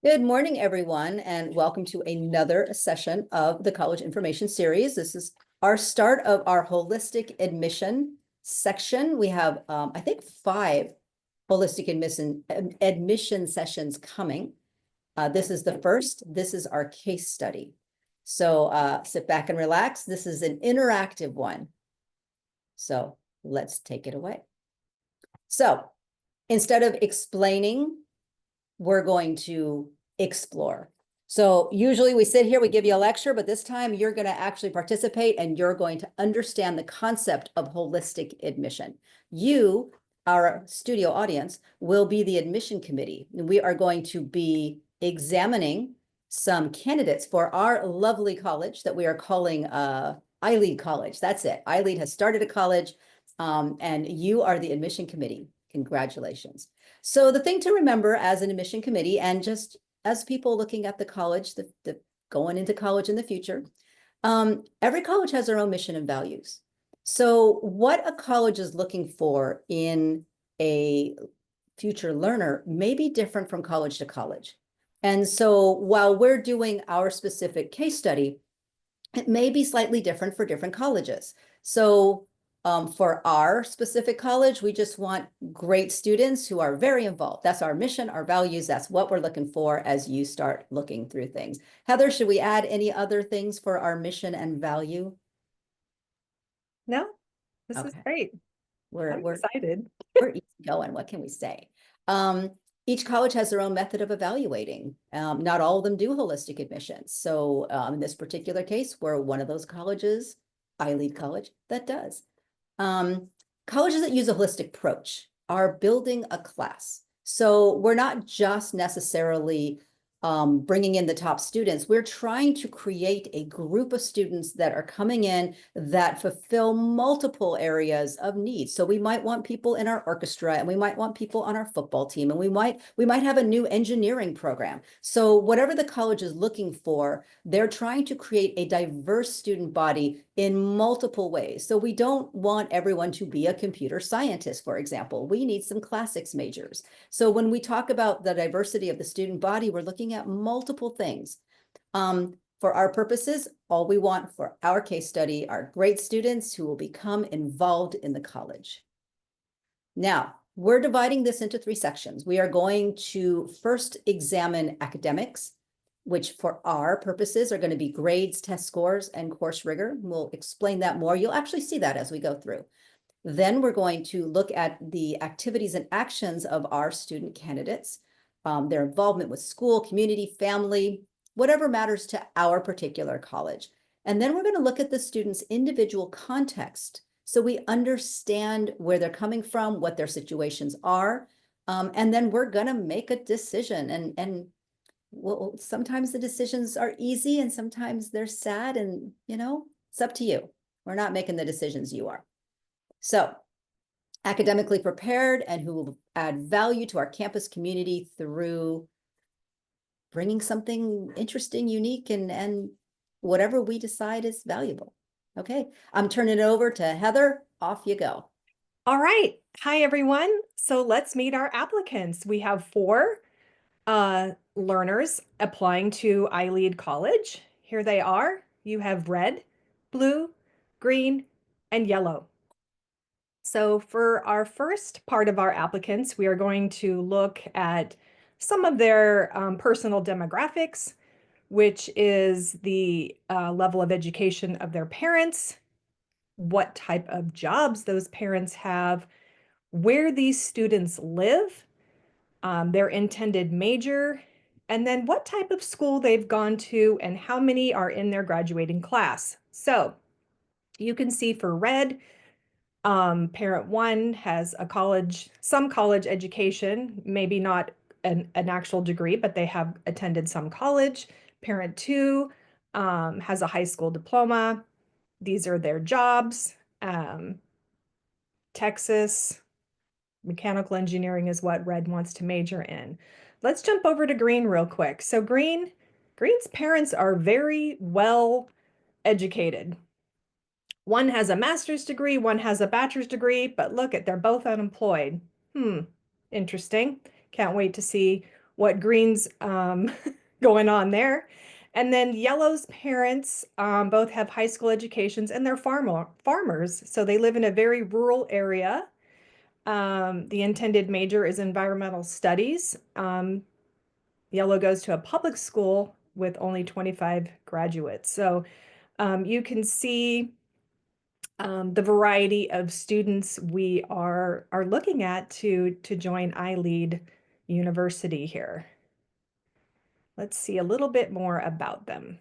Good morning, everyone, and welcome to another session of the College Information Series. This is our start of our holistic admission section. We have, I think, 5 holistic admission sessions coming. This is the first. This is our case study. So sit back and relax. This is an interactive one. So let's take it away. So instead of explaining, we're going to explore. So usually we sit here, we give you a lecture, but this time you're going to actually participate and you're going to understand the concept of holistic admission. You, our studio audience, will be the admission committee. We are going to be examining some candidates for our lovely college that we are calling iLEAD College. That's it. iLEAD has started a college, and you are the admission committee. Congratulations. So the thing to remember as an admission committee, and just as people looking at the college, the going into college in the future, every college has their own mission and values. So what a college is looking for in a future learner may be different from college to college. And so while we're doing our specific case study, it may be slightly different for different colleges. So for our specific college, we just want great students who are very involved. That's our mission, our values. That's what we're looking for as you start looking through things. Heather, should we add any other things for our mission and value? No, this is great. I'm excited. We're easy going. What can we say? Each college has their own method of evaluating. Not all of them do holistic admissions. So in this particular case, we're one of those colleges, iLEAD College, that does. Colleges that use a holistic approach are building a class. So we're not just necessarily bringing in the top students. We're trying to create a group of students that are coming in that fulfill multiple areas of need. So we might want people in our orchestra, and we might want people on our football team, and we might have a new engineering program. So whatever the college is looking for, they're trying to create a diverse student body in multiple ways. So we don't want everyone to be a computer scientist, for example. We need some classics majors. So when we talk about the diversity of the student body, we're looking at multiple things. For our purposes, all we want for our case study are great students who will become involved in the college. Now, we're dividing this into 3 sections. We are going to first examine academics, which for our purposes are going to be grades, test scores, and course rigor. We'll explain that more. You'll actually see that as we go through. Then we're going to look at the activities and actions of our student candidates, their involvement with school, community, family, whatever matters to our particular college. And then we're going to look at the student's individual context so we understand where they're coming from, what their situations are, and then we're going to make a decision. And well, sometimes the decisions are easy and sometimes they're sad, and it's up to you. We're not making the decisions, you are. So academically prepared and who will add value to our campus community through bringing something interesting, unique, and whatever we decide is valuable. Okay, I'm turning it over to Heather. Off you go. All right. Hi, everyone. So let's meet our applicants. We have 4 learners applying to iLEAD College. Here they are. You have red, blue, green, and yellow. So for our first part of our applicants, we are going to look at some of their personal demographics, which is the level of education of their parents, what type of jobs those parents have, where these students live, their intended major, and then what type of school they've gone to and how many are in their graduating class. So you can see for red, parent 1 has some college education, maybe not an actual degree, but they have attended some college. Parent 2 has a high school diploma. These are their jobs. Texas, mechanical engineering is what red wants to major in. Let's jump over to green real quick. So green's parents are very well educated. One has a master's degree, one has a bachelor's degree, but look they're both unemployed. Interesting. Can't wait to see what green's going on there. And then yellow's parents both have high school educations and they're farmers. So they live in a very rural area. The intended major is environmental studies. Yellow goes to a public school with only 25 graduates. So you can see the variety of students we are looking at to join iLEAD University here. Let's see a little bit more about them.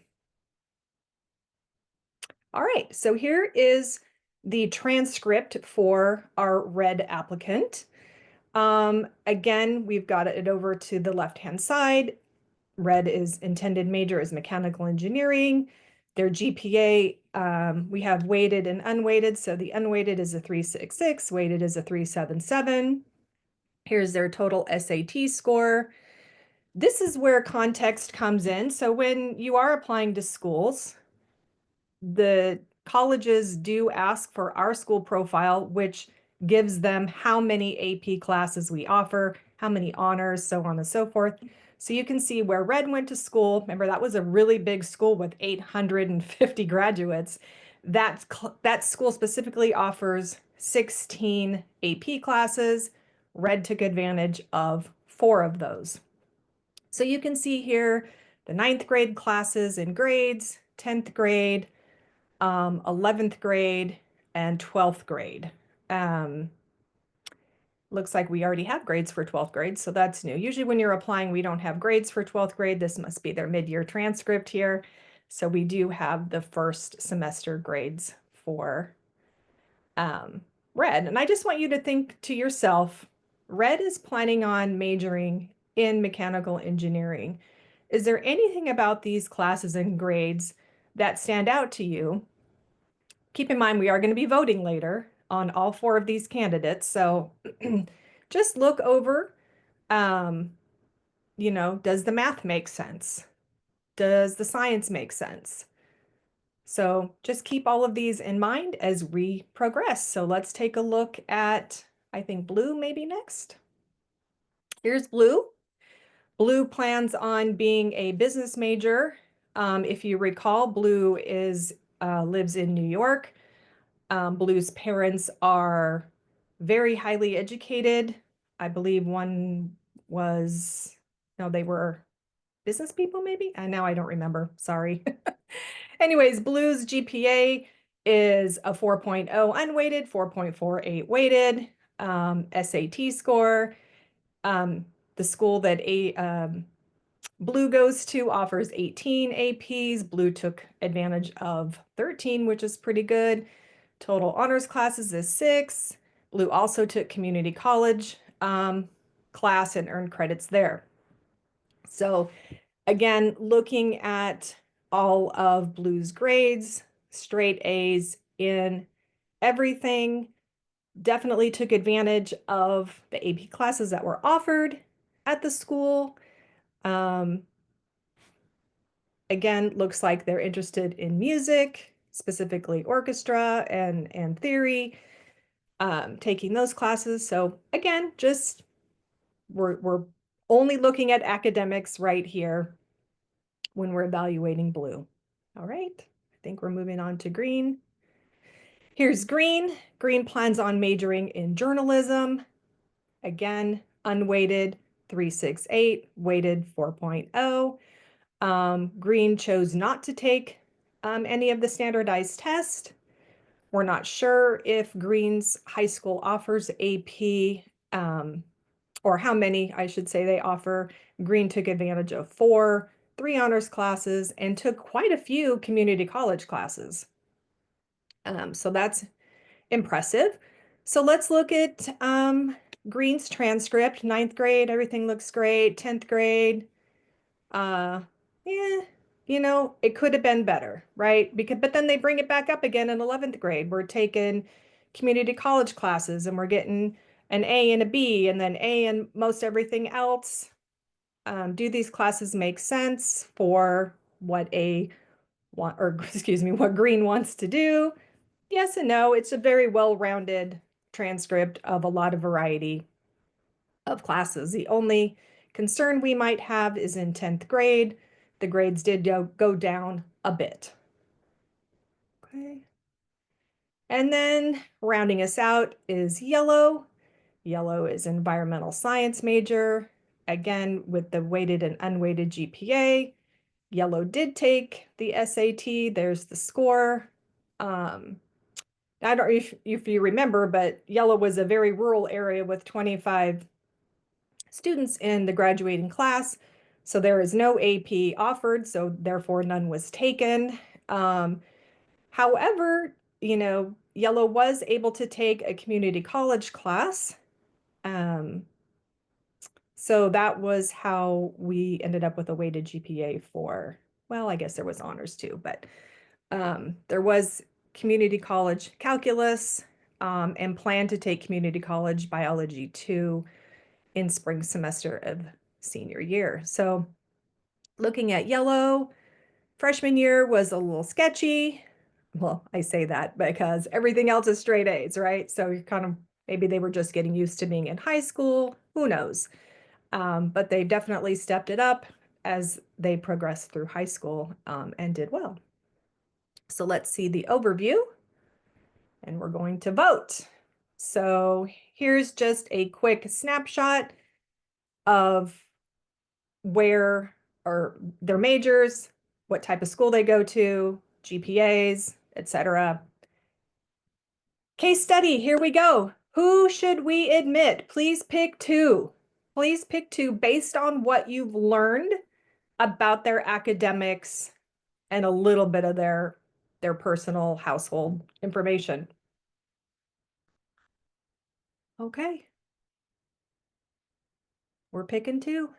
All right, so here is the transcript for our red applicant. Again, we've got it over to the left-hand side. Red is intended major is mechanical engineering. Their GPA, we have weighted and unweighted. So the unweighted is a 366, weighted is a 377. Here's their total SAT score. This is where context comes in. So when you are applying to schools, the colleges do ask for our school profile, which gives them how many AP classes we offer, how many honors, so on and so forth. So you can see where Red went to school. Remember, that was a really big school with 850 graduates. That school specifically offers 16 AP classes. Red took advantage of 4 of those. So you can see here the 9th grade classes and grades, 10th grade, 11th grade, and 12th grade. Looks like we already have grades for 12th grade, so that's new. Usually when you're applying, we don't have grades for 12th grade. This must be their mid-year transcript here. So we do have the first semester grades for Red. And I just want you to think to yourself, Red is planning on majoring in mechanical engineering. Is there anything about these classes and grades that stand out to you? Keep in mind, we are going to be voting later on all 4 of these candidates. So just look over, does the math make sense? Does the science make sense? So just keep all of these in mind as we progress. So let's take a look at, I think blue maybe next. Here's blue. Blue plans on being a business major. If you recall, blue lives in New York. Blue's parents are very highly educated. I believe one was, no, they were business people maybe? And now I don't remember, sorry. Anyways, Blue's GPA is a 4.0 unweighted, 4.48 weighted, SAT score. The school that Blue goes to offers 18 APs. Blue took advantage of 13, which is pretty good. Total honors classes is 6. Blue also took community college class and earned credits there. So again, looking at all of Blue's grades, straight A's in everything, definitely took advantage of the AP classes that were offered at the school. Again, looks like they're interested in music, specifically orchestra and theory, taking those classes. So again, just we're only looking at academics right here when we're evaluating blue. All right, I think we're moving on to green. Here's green. Green plans on majoring in journalism. Again, unweighted 368, weighted 4.0. Green chose not to take any of the standardized tests. We're not sure if Green's high school offers AP, or how many, I should say, they offer. Green took advantage of 4, 3 honors classes, and took quite a few community college classes. So that's impressive. So let's look at Green's transcript. 9th grade, everything looks great. 10th grade, yeah, it could have been better, right? But then they bring it back up again in 11th grade. We're taking community college classes and we're getting an A and a B and then A and most everything else. Do these classes make sense for what what Green wants to do? Yes and no. It's a very well-rounded transcript of a lot of variety of classes. The only concern we might have is in 10th grade. The grades did go down a bit. Okay. And then rounding us out is yellow. Yellow is environmental science major. Again, with the weighted and unweighted GPA. Yellow did take the SAT. There's the score. I don't know if you remember, but Yellow was a very rural area with 25 students in the graduating class. So there is no AP offered, so therefore none was taken. However, Yellow was able to take a community college class. So that was how we ended up with a weighted GPA for, well, I guess there was honors too, but there was community college calculus and plan to take community college biology too in spring semester of senior year. So looking at yellow, freshman year was a little sketchy. Well, I say that because everything else is straight A's, right? So you're kind of, maybe they were just getting used to being in high school, who knows? But they definitely stepped it up as they progressed through high school and did well. So let's see the overview and we're going to vote. So here's just a quick snapshot of where or their majors, what type of school they go to, GPAs, etc. Case study, here we go. Who should we admit? Please pick two. Please pick two based on what you've learned about their academics and a little bit of their personal household information. Okay. We're picking two.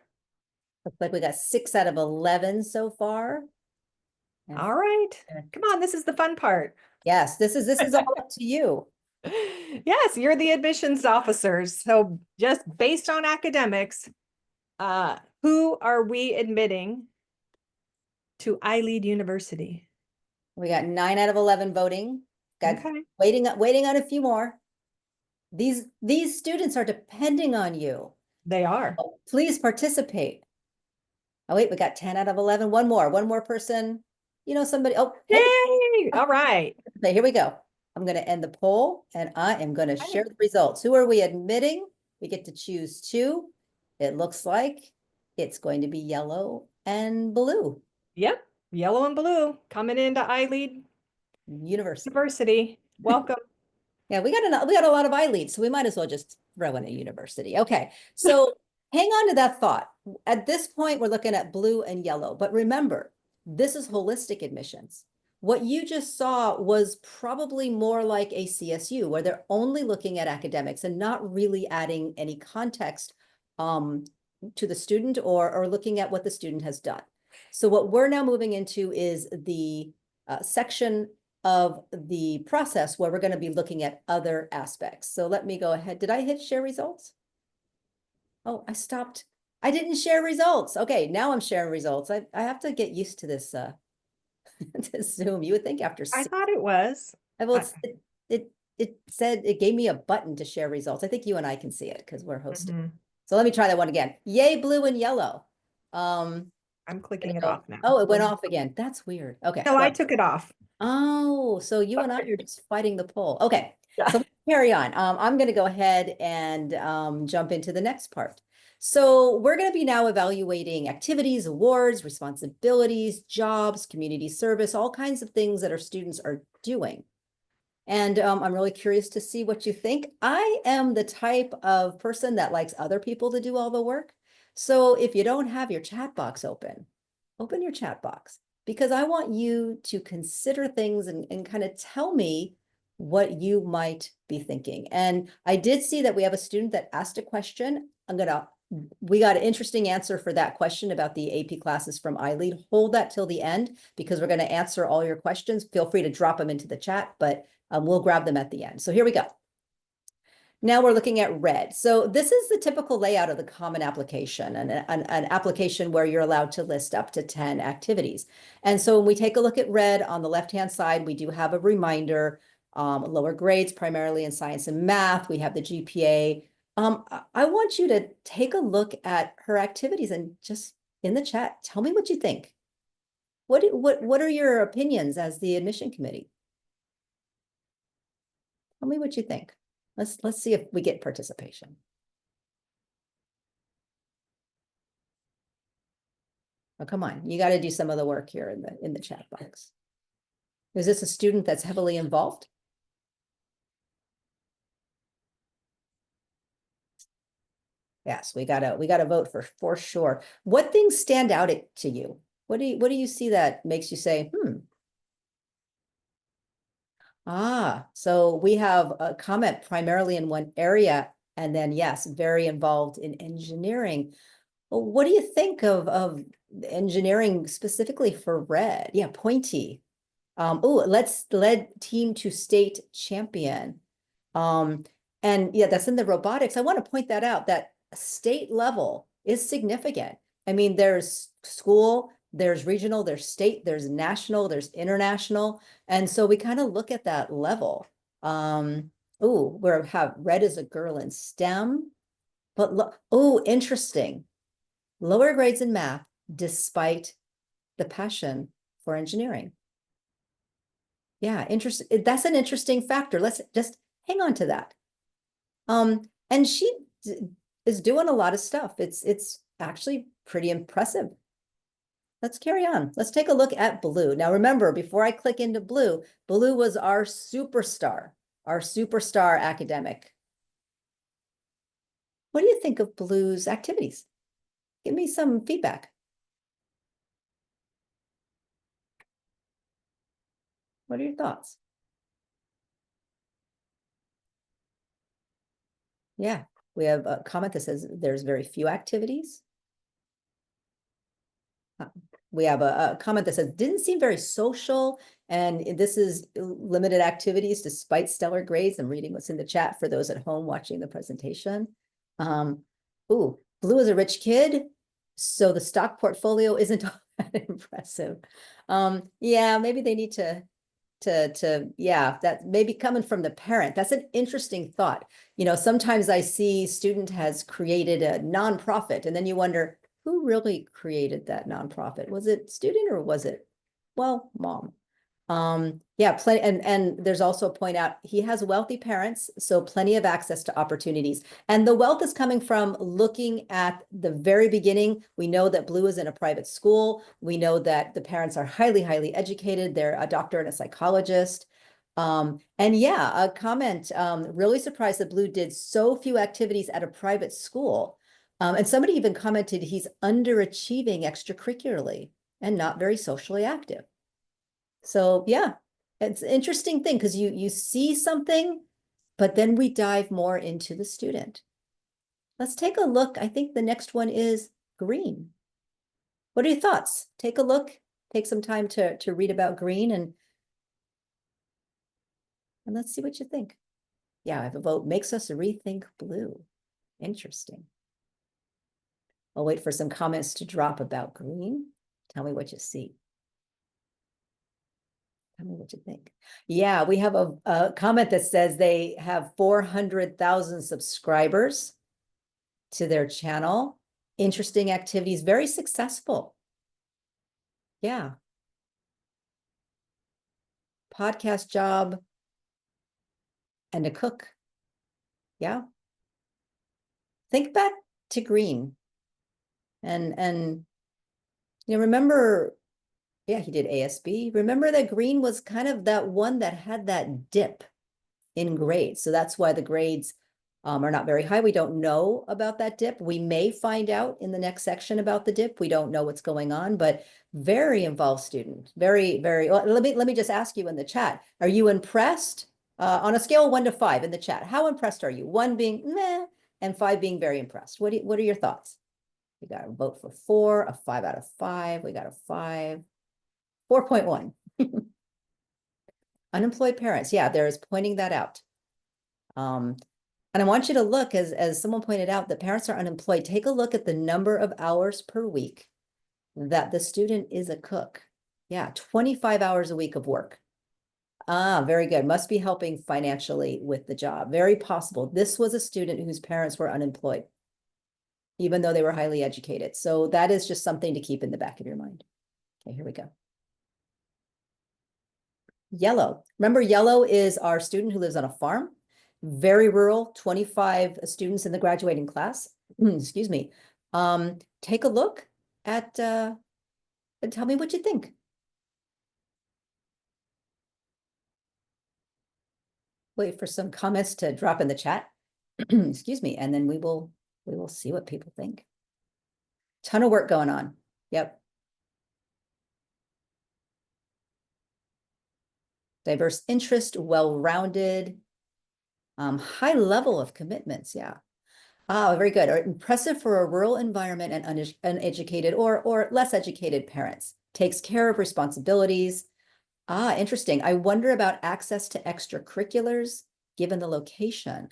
Looks like we got 6 out of 11 so far. And All right. Come on, this is the fun part. yes, this is all up to you. Yes, you're the admissions officers. So just based on academics, who are we admitting to iLEAD University? We got 9 out of 11 voting. Got Okay. waiting on a few more. These students are depending on you. They are. Oh, please participate. Oh, wait, we got 10 out of 11. One more person. Somebody. Oh, hey. Yay! All right. Okay, here we go. I'm going to end the poll and I am going to share the results. Who are we admitting? We get to choose two. It looks like it's going to be yellow and blue. Yep. Yellow and blue coming into iLEAD University. Welcome. Yeah, we got a lot of iLEADs, so we might as well just throw in a university. Okay, so hang on to that thought. At this point, we're looking at blue and yellow, but remember, this is holistic admissions. What you just saw was probably more like a CSU, where they're only looking at academics and not really adding any context to the student or looking at what the student has done. So what we're now moving into is the section of the process where we're going to be looking at other aspects. So let me go ahead. Did I hit share results? Oh, I stopped. I didn't share results. Okay, now I'm sharing results. I have to get used to this to Zoom. You would think after I thought it was. it said it gave me a button to share results. I think you and I can see it because we're hosting. Mhm. So let me try that one again. Yay, blue and yellow. I'm clicking it off now. Oh, it went off again. That's weird. Okay. No, I took it off. Oh, so you and I are just fighting the poll. Okay, Yeah. so let's carry on. I'm going to go ahead and jump into the next part. So we're going to be now evaluating activities, awards, responsibilities, jobs, community service, all kinds of things that our students are doing. And I'm really curious to see what you think. I am the type of person that likes other people to do all the work. So if you don't have your chat box open your chat box because I want you to consider things and kind of tell me what you might be thinking. And I did see that we have a student that asked a question. We got an interesting answer for that question about the AP classes from iLEAD. Hold that till the end because we're going to answer all your questions. Feel free to drop them into the chat, but we'll grab them at the end. So here we go. Now we're looking at red. So this is the typical layout of the common application, an application where you're allowed to list up to 10 activities. And so when we take a look at red on the left-hand side, we do have a reminder, lower grades, primarily in science and math. We have the GPA I want you to take a look at her activities and just in the chat, tell me what you think. What are your opinions as the admission committee? Tell me what you think. Let's see if we get participation. Oh, come on, you got to do some of the work here in the chat box. Is this a student that's heavily involved? Yes, we gotta vote for sure. What things stand out to you? What do you see that makes you say, hmm? Ah, so we have a comment primarily in one area, and then yes, very involved in engineering. Well, what do you think of engineering specifically for red? Yeah, pointy. Oh, let's led team to state champion. Um, and yeah, that's in the robotics. I want to point that out that state level is significant. I mean, there's school, there's regional, there's state, there's national, there's international. And so we kind of look at that level. Oh, we have red is a girl in STEM, but look, oh, interesting. Lower grades in math, despite the passion for engineering. Yeah, interesting. That's an interesting factor. Let's just hang on to that. And she is doing a lot of stuff. It's actually pretty impressive. Let's carry on. Let's take a look at blue. Now, remember, before I click into blue, blue was our superstar academic. What do you think of blue's activities? Give me some feedback. What are your thoughts? Yeah, we have a comment that says there's very few activities. We have a comment that says didn't seem very social, and this is limited activities despite stellar grades. I'm reading what's in the chat for those at home watching the presentation. Ooh, blue is a rich kid, so the stock portfolio isn't all that impressive. Yeah, maybe they need to yeah, that maybe coming from the parent. That's an interesting thought. You know, sometimes I see student has created a nonprofit, and then you wonder who really created that nonprofit? Was it student or was it, well, mom? Yeah, plenty, and there's also a point out he has wealthy parents, so plenty of access to opportunities. And the wealth is coming from looking at the very beginning. We know that Blue is in a private school. We know that the parents are highly, highly educated. They're a doctor and a psychologist. And yeah, a comment, really surprised that Blue did so few activities at a private school. And somebody even commented he's underachieving extracurricularly and not very socially active. So yeah, it's an interesting thing because you see something, but then we dive more into the student. Let's take a look. I think the next one is green. What are your thoughts? Take a look, take some time to read about green and let's see what you think. Yeah, I have a vote makes us rethink blue. Interesting. I'll wait for some comments to drop about green. Tell me what you see. Tell me what you think. Yeah, we have a comment that says they have 400,000 subscribers to their channel. Interesting activities, very successful. Yeah. Podcast job and a cook. Yeah. Think back to green and you know, remember, yeah, he did ASB. Remember that green was kind of that one that had that dip in grades. So that's why the grades are not very high. We don't know about that dip. We may find out in the next section about the dip. We don't know what's going on, but very involved student. Very, very, well, let me just ask you in the chat. Are you impressed? On a scale of 1 to 5 in the chat, how impressed are you? 1 being meh and 5 being very impressed. What are your thoughts? We got a vote for 4, a 5 out of 5. We got a 5, 4.1. Unemployed parents. Yeah, there is pointing that out. And I want you to look, as someone pointed out, the parents are unemployed. Take a look at the number of hours per week that the student is a cook. Yeah, 25 hours a week of work. Ah, very good. Must be helping financially with the job. Very possible. This was a student whose parents were unemployed, even though they were highly educated. So that is just something to keep in the back of your mind. Okay, here we go. Yellow. Remember, yellow is our student who lives on a farm, very rural, 25 students in the graduating class. Excuse me. Take a look at and tell me what you think. Wait for some comments to drop in the chat. Excuse me, and then we will see what people think. Ton of work going on. Yep. Diverse interest, well-rounded, high level of commitments. Yeah. Ah, very good. Impressive for a rural environment and uneducated or less educated parents. Takes care of responsibilities. Ah, interesting. I wonder about access to extracurriculars given the location.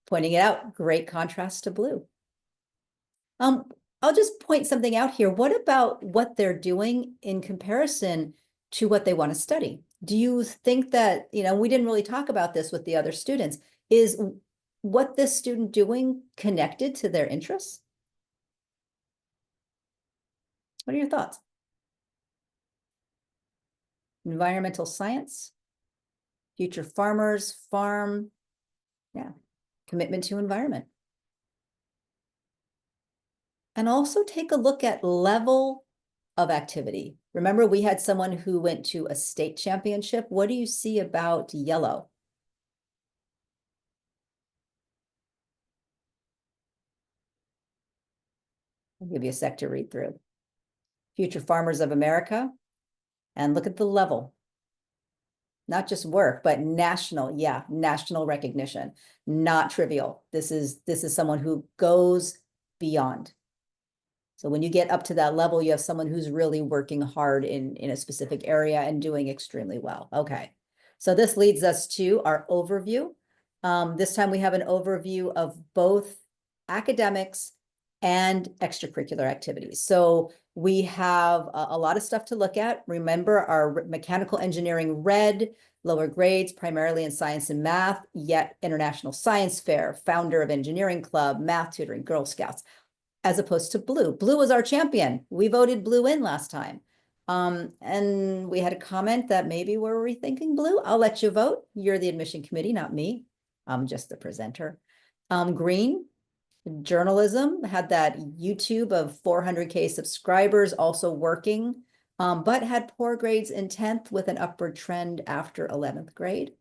Pointing it out, great contrast to blue. I'll just point something out here. What about what they're doing in comparison to what they want to study? Do you think that, we didn't really talk about this with the other students, is what this student doing connected to their interests? What are your thoughts? Environmental science, future farmers, farm, yeah, commitment to environment. And also take a look at level of activity. Remember, we had someone who went to a state championship. What do you see about yellow? I'll give you a sec to read through. Future Farmers of America. And look at the level. Not just work, but national, yeah, national recognition. Not trivial. This is someone who goes beyond. So when you get up to that level, you have someone who's really working hard in a specific area and doing extremely well. Okay. So this leads us to our overview. This time we have an overview of both academics and extracurricular activities. So we have a lot of stuff to look at. Remember, our mechanical engineering red, lower grades, primarily in science and math, yet International Science Fair, founder of Engineering Club, math tutoring, Girl Scouts, as opposed to blue. Blue was our champion. We voted blue in last time. And we had a comment that maybe we're rethinking blue. I'll let you vote. You're the admission committee, not me. I'm just the presenter. Green, journalism, had that YouTube of 400K subscribers, also working, but had poor grades in 10th with an upward trend after 11th grade.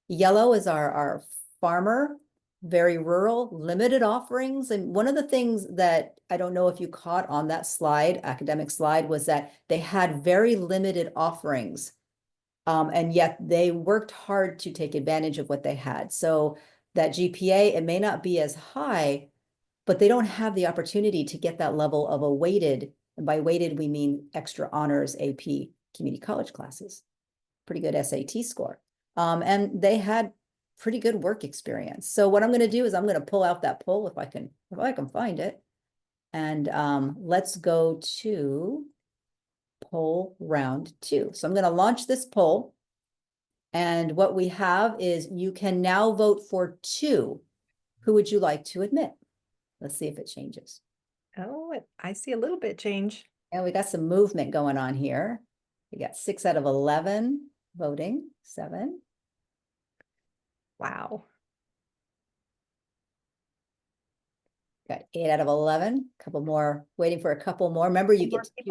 Yellow is our farmer, very rural, limited offerings. And one of the things that I don't know if you caught on that slide, academic slide, was that they had very limited offerings. And yet they worked hard to take advantage of what they had. So that GPA, it may not be as high, but they don't have the opportunity to get that level of a weighted, and by weighted, we mean extra honors AP community college classes. Pretty good SAT score. And they had pretty good work experience. So what I'm going to do is I'm going to pull out that poll if I can find it. And let's go to poll round 2. So I'm going to launch this poll. And what we have is you can now vote for 2. Who would you like to admit? Let's see if it changes. Oh, I see a little bit change. And we got some movement going on here. We got 6 out of 11 voting, 7. Wow. Got 8 out of 11, couple more, waiting for a couple more. Remember, you More get to choose.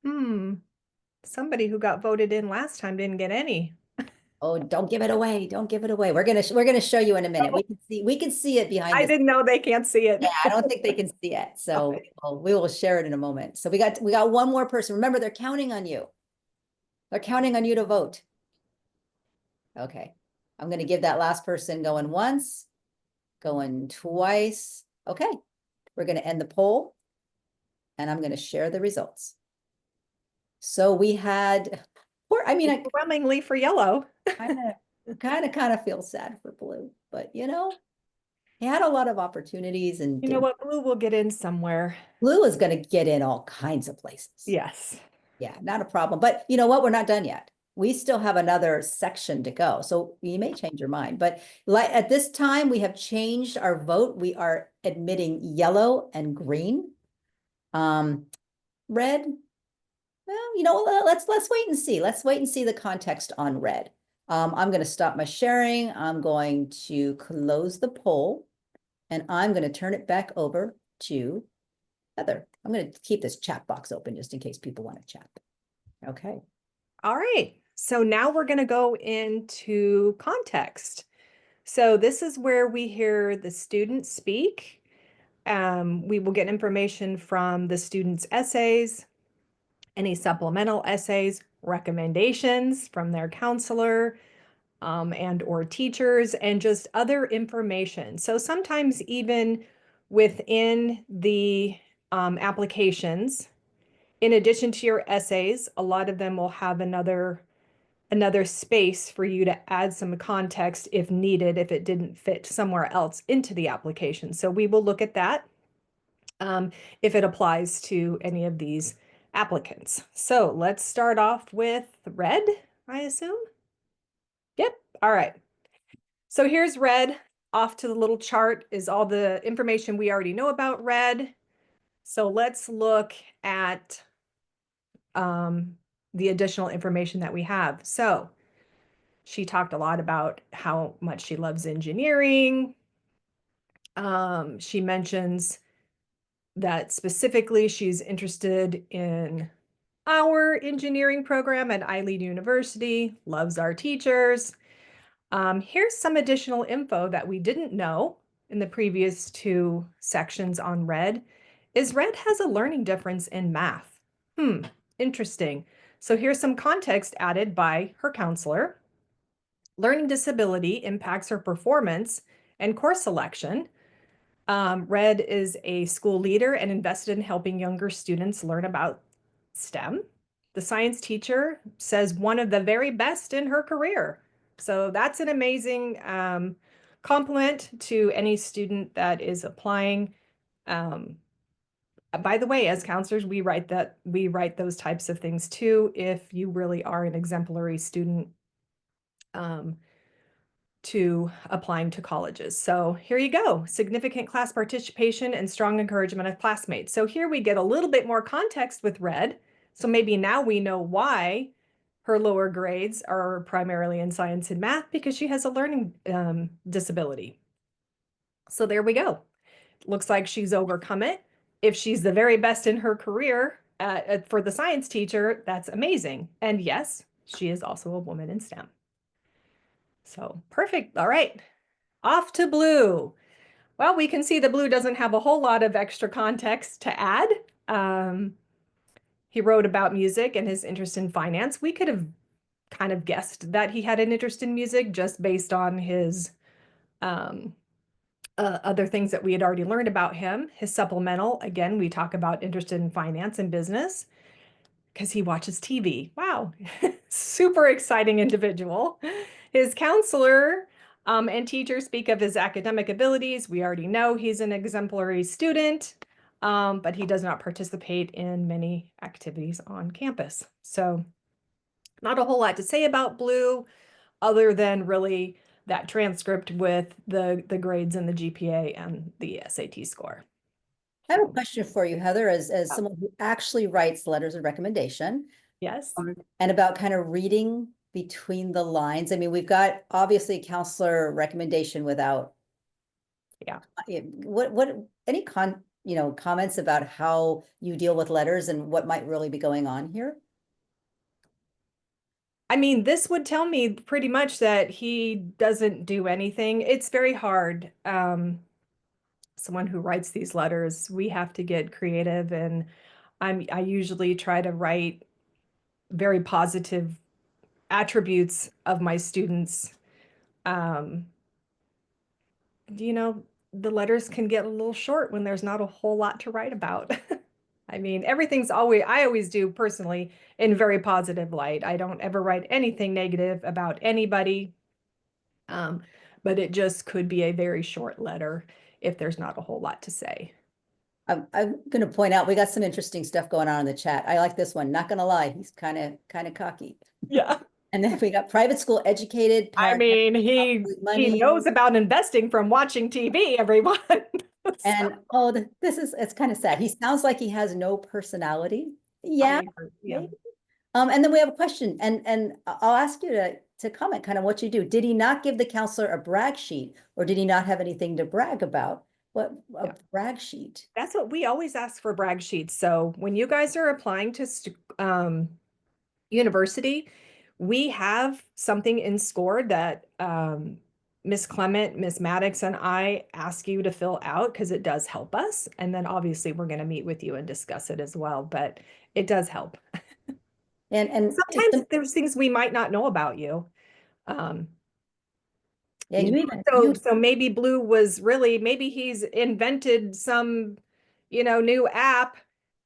people? Somebody who got voted in last time didn't get any. Oh, don't give it away. Don't give it away. We're gonna show you in a minute. Oh, We can see it behind I us. didn't know they can't see it. Yeah, I don't think they can see it. So we will share it in a moment. So we got one more person. Remember, they're counting on you. They're counting on you to vote. Okay. I'm gonna give that last person going once, going twice. Okay. We're gonna end the poll and I'm gonna share the results. So we had, I mean, Overwhelmingly for yellow. kind of feel sad for blue, but he had a lot of opportunities and You know what? Blue will get in somewhere. blue is going to get in all kinds of places. Yes. Yeah, not a problem. But you know what? We're not done yet. We still have another section to go. So you may change your mind. But like at this time, we have changed our vote. We are admitting yellow and green. Red, well, you know, let's wait and see. Let's wait and see the context on red. I'm going to stop my sharing. I'm going to close the poll, and I'm going to turn it back over to Heather. I'm going to keep this chat box open just in case people want to chat. Okay. All right. So now we're going to go into context. So this is where we hear the student speak. We will get information from the students' essays, any supplemental essays, recommendations from their counselor, and or teachers, and just other information. So sometimes even within the applications, in addition to your essays, a lot of them will have another space for you to add some context if needed, if it didn't fit somewhere else into the application. So we will look at that if it applies to any of these applicants. So let's start off with red, I assume. Yep. All right. So here's red. Off to the little chart is all the information we already know about red. So let's look at the additional information that we have. So she talked a lot about how much she loves engineering. She mentions that specifically she's interested in our engineering program at iLEAD University, loves our teachers. Here's some additional info that we didn't know in the previous two sections on red, is red has a learning difference in math. Interesting. So here's some context added by her counselor. Learning disability impacts her performance and course selection. Red is a school leader and invested in helping younger students learn about STEM. The science teacher says one of the very best in her career. So that's an amazing compliment to any student that is applying. By the way, as counselors, we write those types of things too if you really are an exemplary student to applying to colleges. So here you go, significant class participation and strong encouragement of classmates. So here we get a little bit more context with red. So maybe now we know why her lower grades are primarily in science and math, because she has a learning disability. So there we go. Looks like she's overcome it. If she's the very best in her career for the science teacher, that's amazing. And yes, she is also a woman in STEM. So perfect. All right, off to blue. Well, we can see the blue doesn't have a whole lot of extra context to add. He wrote about music and his interest in finance. We could have kind of guessed that he had an interest in music just based on his other things that we had already learned about him. His supplemental, again, we talk about interested in finance and business because he watches TV. Wow, super exciting individual. His counselor and teacher speak of his academic abilities. We already know he's an exemplary student, but he does not participate in many activities on campus. So not a whole lot to say about Blue other than really that transcript with the grades and the GPA and the SAT score. I have a So, question for you, Heather, as someone who actually writes letters of recommendation, yes. and about kind of reading between the lines. I mean, we've got obviously counselor recommendation without, Yeah. any comments about how you deal with letters and what might really be going on here? I mean, this would tell me pretty much that he doesn't do anything. It's very hard. Someone who writes these letters, we have to get creative, and I usually try to write very positive attributes of my students. Um, you know, the letters can get a little short when there's not a whole lot to write about. I mean, I always do personally in very positive light. I don't ever write anything negative about anybody. But it just could be a very short letter if there's not a whole lot to say. I'm going to point out, we got some interesting stuff going on in the chat. I like this one. Not going to lie. He's kind of cocky. Yeah. And then we got private school educated I parent mean, he money. knows about investing from watching TV, everyone. So, And oh, this is, it's kind of sad. He sounds like he has no personality. Yeah, I agree. Yeah. maybe. And then we have a question, and I'll ask you to comment kind of what you do. Did he not give the counselor a brag sheet, or did he not have anything to brag about? What a Yeah. brag sheet? That's what we always ask for, brag sheets. So when you guys are applying to university, we have something in score that Miss Clement, Miss Maddox, and I ask you to fill out because it does help us. And then obviously we're going to meet with you and discuss it as well, but it does help. And it's Sometimes there's things we might not know about you. Um, and you even so you so maybe Blue was really, maybe he's invented some, new app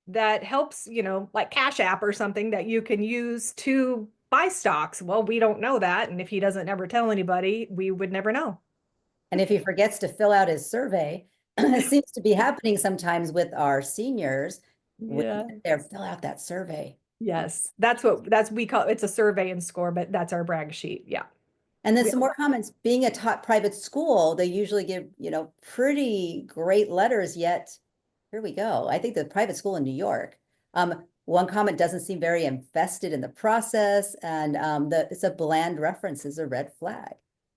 that helps, like Cash App or something that you can use to buy stocks. Well, we don't know that. And if he doesn't ever tell anybody, we would never know. and if he forgets to fill out his survey, it seems to be happening sometimes with our seniors. When they Yeah. get there, fill out that survey. Yes. We call it's a survey and score, but that's our brag sheet. Yeah. And then We, some more comments. Being a taught private school, they usually give, pretty great letters, yet here we go. I think the private school in New York. One comment doesn't seem very invested in the process, and it's a bland reference is a red flag.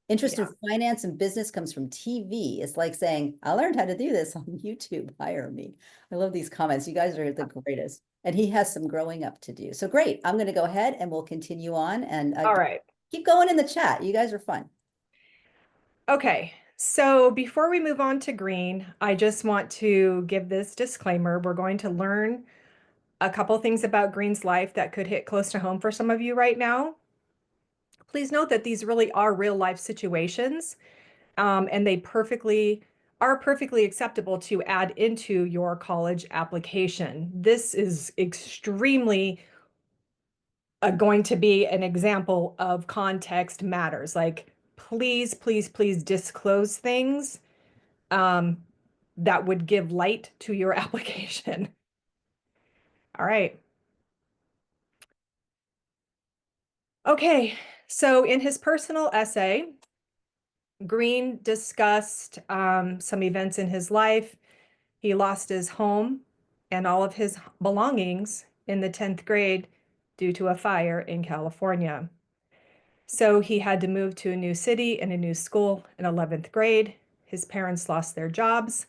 Interest in yeah. finance and business comes from TV. It's like saying, I learned how to do this on YouTube. Hire me. I love these comments. You guys are the greatest. And he has some growing up to do. So great. I'm going to go ahead and we'll continue on. And All right. keep going in the chat. You guys are fun. Okay, so before we move on to green, I just want to give this disclaimer. We're going to learn a couple things about Green's life that could hit close to home for some of you right now. Please note that these really are real life situations, and they are perfectly acceptable to add into your college application. This is extremely going to be an example of context matters. Like, please, please, please disclose things um, that would give light to your application. All right. Okay, so in his personal essay, Green discussed some events in his life. He lost his home and all of his belongings in the 10th grade due to a fire in California. So he had to move to a new city and a new school in 11th grade. His parents lost their jobs,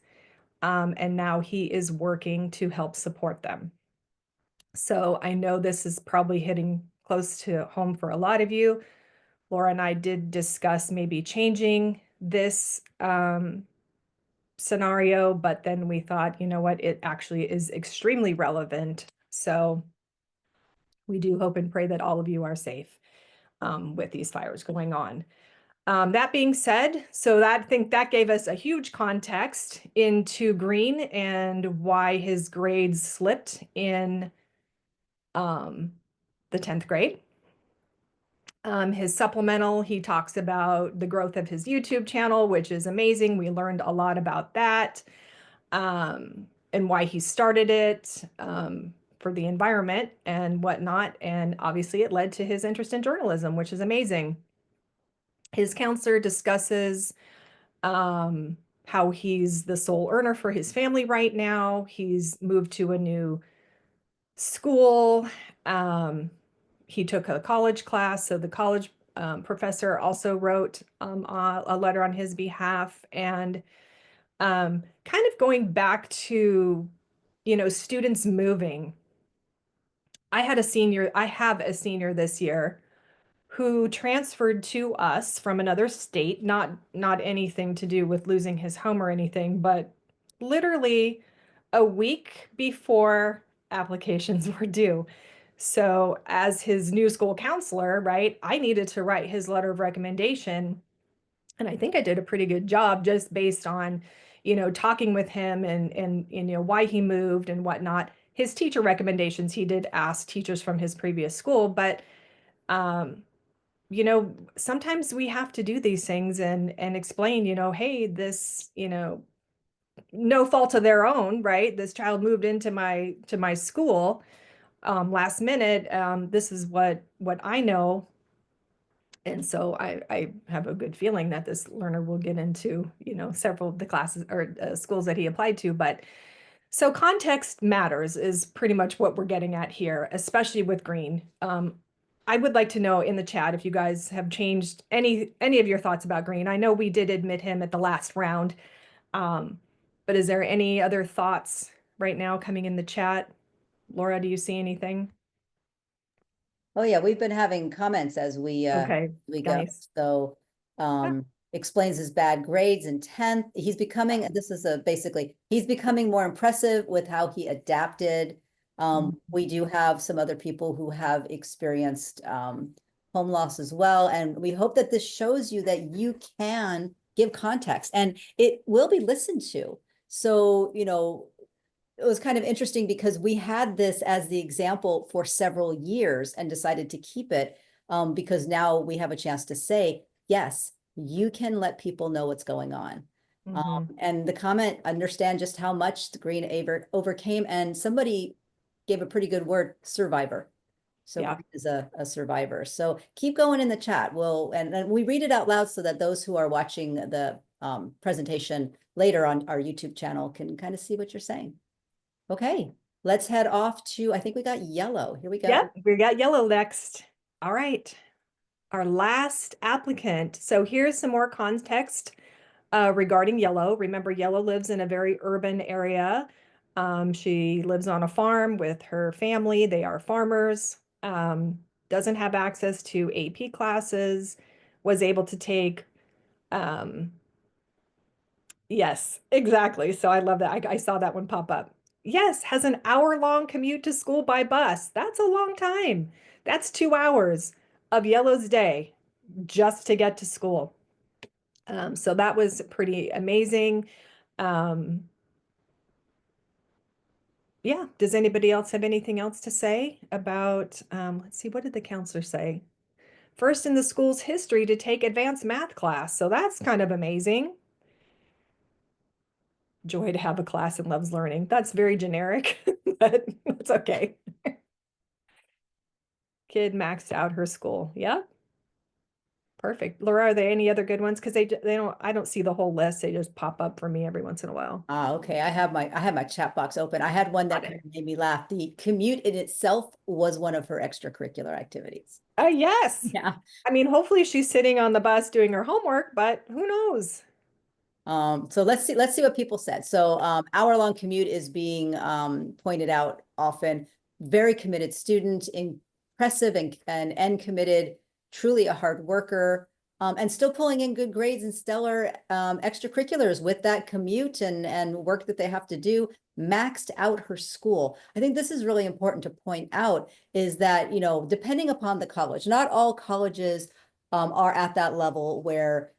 and now he is working to help support them. So I know this is probably hitting close to home for a lot of you. Laura and I did discuss maybe changing this scenario, but then we thought, you know what, it actually is extremely relevant. So we do hope and pray that all of you are safe with these fires going on. That being said, I think that gave us a huge context into Green and why his grades slipped in the 10th grade. His supplemental, he talks about the growth of his YouTube channel, which is amazing. We learned a lot about that and why he started it for the environment and whatnot. And obviously it led to his interest in journalism, which is amazing. His counselor discusses how he's the sole earner for his family right now. He's moved to a new school. He took a college class, so the college professor also wrote a letter on his behalf, and kind of going back to, students moving. I have a senior this year who transferred to us from another state, not anything to do with losing his home or anything, but literally a week before applications were due. So as his new school counselor, right, I needed to write his letter of recommendation. And I think I did a pretty good job just based on, talking with him and why he moved and whatnot. His teacher recommendations, he did ask teachers from his previous school, but um, sometimes we have to do these things and explain, hey, this, no fault of their own, right? This child moved into my school last minute. This is what I know. And so I have a good feeling that this learner will get into, several of the classes or schools that he applied to. But so context matters is pretty much what we're getting at here, especially with Green. I would like to know in the chat if you guys have changed any of your thoughts about Green. I know we did admit him at the last round, um, but is there any other thoughts right now coming in the chat? Laura, do you see anything? Oh yeah, we've been having comments as Okay, we go. nice. So Yeah. explains his bad grades in 10th. He's becoming, this is a basically, he's becoming more impressive with how he adapted. Mhm. We do have some other people who have experienced home loss as well. And we hope that this shows you that you can give context and it will be listened to. So, it was kind of interesting because we had this as the example for several years and decided to keep it because now we have a chance to say, yes, you can let people know what's going on. Mhm. And the comment, understand just how much the Green overcame. And somebody gave a pretty good word, survivor. So Yeah. Green is a survivor. So keep going in the chat. And we read it out loud so that those who are watching the presentation later on our YouTube channel can kind of see what you're saying. Okay, let's head off to, I think we got yellow. Here we go. Yep, we got yellow next. All right. Our last applicant. So here's some more context regarding Yellow. Remember, Yellow lives in a very urban area. She lives on a farm with her family. They are farmers. Doesn't have access to AP classes. Was able to take, um, yes, exactly. So I love that. I saw that one pop up. Yes, has an hour-long commute to school by bus. That's a long time. That's 2 hours of Yellow's day just to get to school. So that was pretty amazing. Um, yeah, does anybody else have anything else to say about, let's see, what did the counselor say? First in the school's history to take advanced math class. So that's kind of amazing. Joy to have a class and loves learning. That's very generic, but it's okay. Kid maxed out her school. Yeah, perfect. Laura, are there any other good ones? Because I don't see the whole list. They just pop up for me every once in a while. Okay. I have my chat box open. I had one that Got kind it. of made me laugh. The commute in itself was one of her extracurricular activities. Yes. Yeah. I mean, hopefully she's sitting on the bus doing her homework, but who knows? So let's see what people said. So hour-long commute is being pointed out often. Very committed student, impressive and committed, truly a hard worker, and still pulling in good grades and stellar extracurriculars with that commute and work that they have to do. Maxed out her school. I think this is really important to point out is that, depending upon the college, not all colleges are at that level where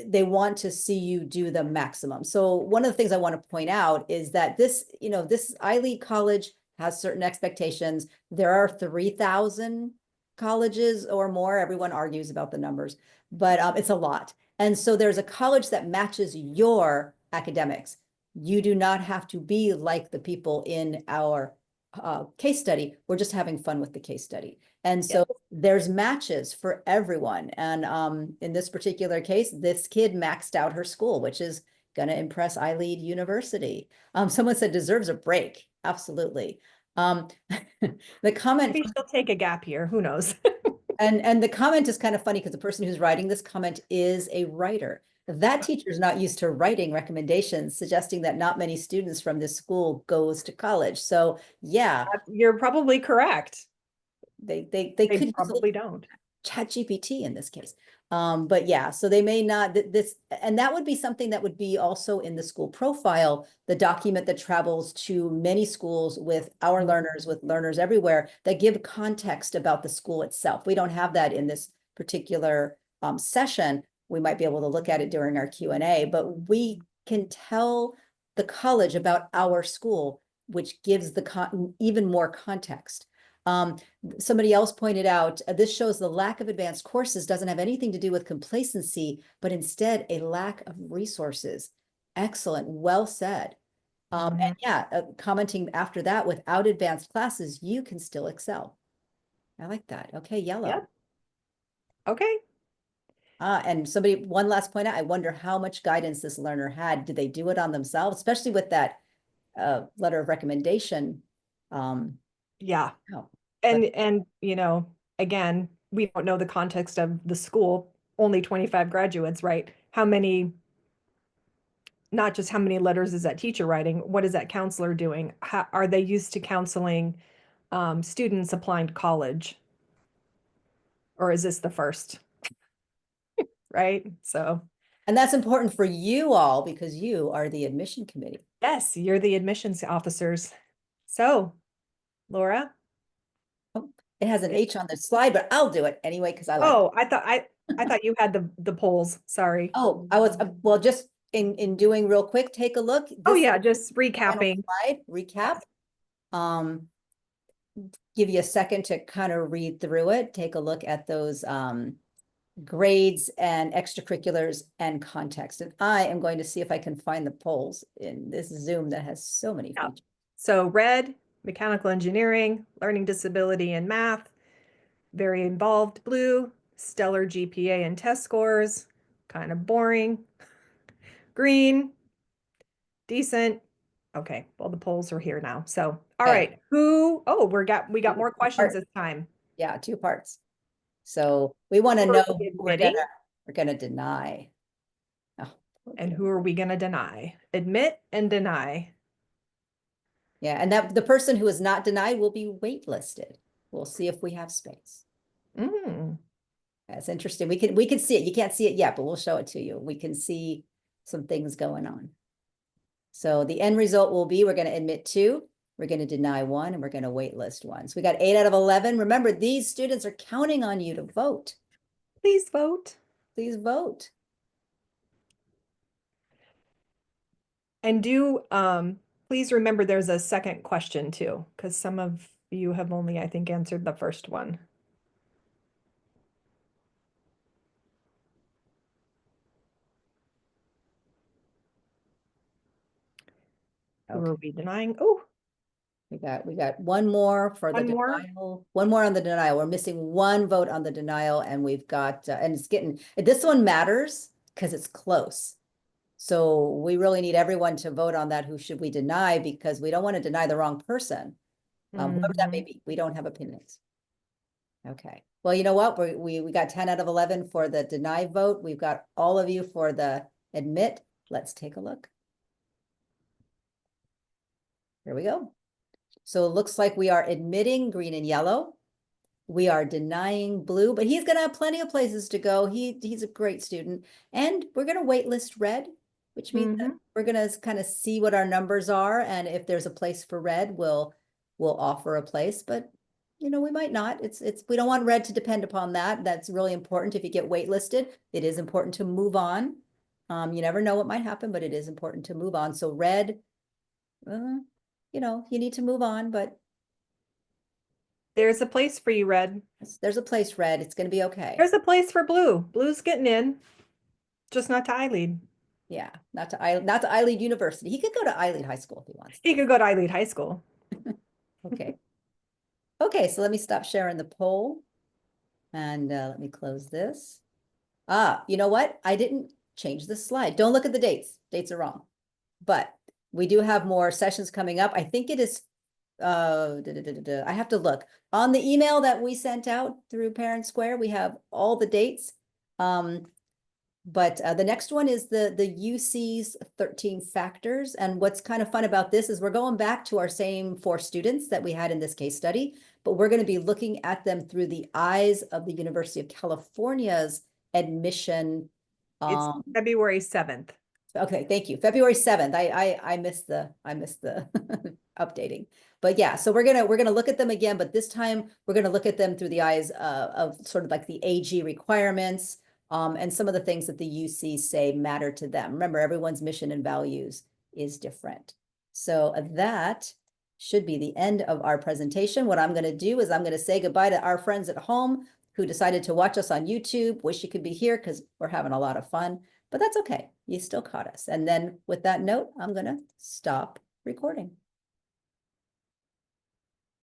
they want to see you do the maximum. So one of the things I want to point out is that this iLEAD college has certain expectations. There are 3,000 colleges or more. Everyone argues about the numbers, but it's a lot. And so there's a college that matches your academics. You do not have to be like the people in our case study. We're just having fun with the case study. And Yes. so there's matches for everyone. And in this particular case, this kid maxed out her school, which is going to impress iLEAD University. Someone said deserves a break. Absolutely. Um, the comment Maybe she'll take a gap year. Who knows? and the comment is kind of funny because the person who's writing this comment is a writer. That teacher is not used to writing recommendations, suggesting that not many students from this school goes to college. So yeah, You're probably correct. they They could use a little probably don't. chat GPT in this case. But yeah, so they may not this, and that would be something that would be also in the school profile, the document that travels to many schools with our learners, with learners everywhere that give context about the school itself. We don't have that in this particular session. We might be able to look at it during our Q&A, but we can tell the college about our school, which gives the even more context. Somebody else pointed out, this shows the lack of advanced courses doesn't have anything to do with complacency, but instead a lack of resources. Excellent. Well said. And Mhm. yeah, commenting after that, without advanced classes, you can still excel. I like that. Okay, yellow. Yep. Okay. And somebody, one last point out, I wonder how much guidance this learner had. Did they do it on themselves, especially with that letter of recommendation? Yeah. Oh, but And again, we don't know the context of the school, only 25 graduates, right? How many, not just how many letters is that teacher writing, what is that counselor doing? How, are they used to counseling students applying to college? Or is this the first, right? So, and that's important for you all because you are the admission committee. yes, you're the admissions officers. So, Laura, Oh, it has an it, H on the slide, but I'll do it anyway because I like it. oh, I thought you had the polls. Sorry. Oh, I was well, just in doing real quick, take a look. Oh This yeah, just final recapping. slide recap. Yes. Um, give you a second to kind of read through it. Take a look at those grades and extracurriculars and context. And I am going to see if I can find the polls in this Zoom that has so many Yeah. features. So red, mechanical engineering, learning disability and math, very involved blue, stellar GPA and test scores, kind of boring. Green, decent. Okay, well the polls are here now. So, all Okay. right, we got more questions Part, this time. yeah, two parts. So we want to Who are know we who admitting we're gonna deny. Oh, and who are we going to deny? Admit and deny. yeah, and that the person who is not denied will be waitlisted. We'll see if we have space. Mm. That's interesting. We can see it. You can't see it yet, but we'll show it to you. We can see some things going on. So the end result will be we're going to admit two, we're going to deny one, and we're going to waitlist one. So we got 8 out of 11. Remember, these students are counting on you to vote. Please vote. Please vote. And please remember there's a second question too, because some of you have only, I think, answered the first one. Who Okay. are we denying? Oh, We got one more for the one more. denial, one more on the denial. We're missing one vote on the denial, and we've got and it's getting this one matters because it's close. So we really need everyone to vote on that. Who should we deny? Because we don't want to deny the wrong person, whoever that may Mhm. be. We don't have opinions. Okay. Well, you know what? We got 10 out of 11 for the deny vote. We've got all of you for the admit. Let's take a look. Here we go. So it looks like we are admitting green and yellow. We are denying blue, but he's going to have plenty of places to go. He's a great student. And we're going to waitlist red, which means that Mhm. we're going to kind of see what our numbers are. And if there's a place for red, we'll offer a place. But we might not. We don't want red to depend upon that. That's really important. If you get waitlisted, it is important to move on. You never know what might happen, but it is important to move on. So red, uh, you need to move on, but There's a place for you, Red. there's a place red. It's going to be okay. There's a place for Blue. Blue's getting in, just not to iLEAD. Yeah, not to iLEAD University. He could go to iLEAD High School if he wants He to. could go to iLEAD High School. Okay. Okay, so let me stop sharing the poll and let me close this. You know what? I didn't change the slide. Don't look at the dates. Dates are wrong. But we do have more sessions coming up. I think it is I have to look. On the email that we sent out through Parent Square, we have all the dates. But the next one is the UC's 13 factors. And what's kind of fun about this is we're going back to our same 4 students that we had in this case study, but we're going to be looking at them through the eyes of the University of California's admission. It's February 7th. Okay, thank you. February 7th. I missed the updating. But yeah, so we're gonna look at them again, but this time we're gonna look at them through the eyes of sort of like the AG requirements, and some of the things that the UC say matter to them. Remember, everyone's mission and values is different. So that should be the end of our presentation. What I'm gonna do is I'm gonna say goodbye to our friends at home who decided to watch us on YouTube. Wish you could be here because we're having a lot of fun. but that's okay. You still caught us. And then with that note, I'm gonna stop recording.